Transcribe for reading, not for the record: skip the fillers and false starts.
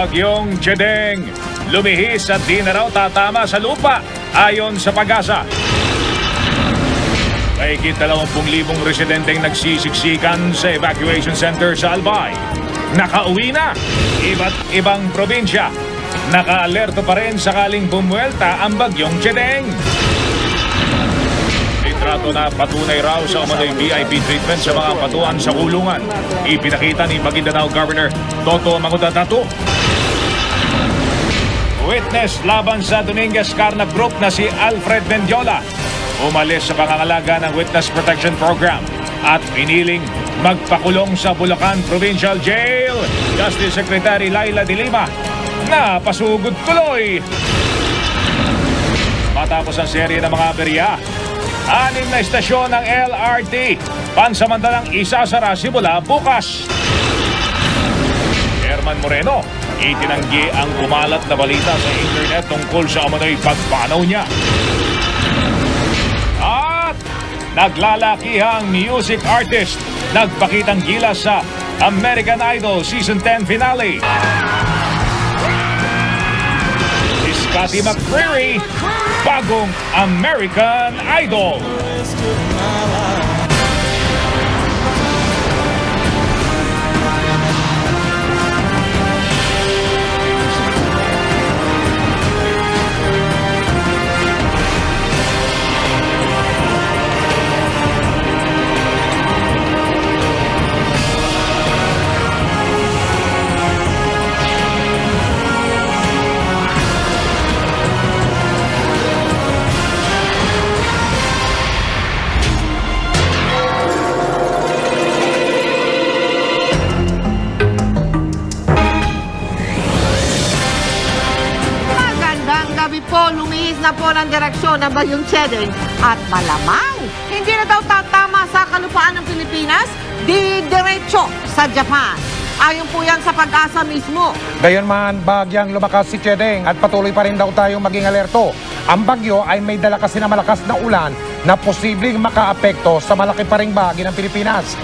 Bagyong Chedeng, lumihis at di na raw tatama sa lupa ayon sa Pag-asa. Mahigit 20,000 residenteng nagsisiksikan sa evacuation center sa Albay. Nakauwi na, iba't ibang probinsya. Naka-alerto pa rin sakaling bumuelta ang Bagyong Chedeng. Litrato na patunay raw sa umano'y VIP treatment sa mga patuan sa kulungan. Ipinakita ni Maguindanao Governor Toto Mangudadatu. Witness laban sa Dominguez Carnap Group na si Alfred Mendiola umalis sa pangangalaga ng Witness Protection Program at piniling magpakulong sa Bulacan Provincial Jail. Justice Secretary Laila de Lima na pasugod tuloy. Matapos ang serye ng mga aberya, 6 na istasyon ng LRT pansamantalang isasara simula bukas. Herman Moreno, itinanggi ang kumalat na balita sa internet tungkol sa umano'y pagpanaw niya. At naglalakihang music artist nagpakitang gilas sa American Idol Season 10 finale. Si Scotty McCreery, bagong American Idol. Lumihis na po ng direksyon ng Bagyong Chedeng at malamang hindi na daw tatama sa kalupaan ng Pilipinas, diretso sa Japan. Ayon po yan sa Pag-asa mismo. Gayunman, bagyang lumakas si Chedeng at patuloy pa rin daw tayong maging alerto. Ang bagyo ay may dala kasi na malakas na ulan na posibleng makaapekto sa malaki pa ring bahagi ng Pilipinas.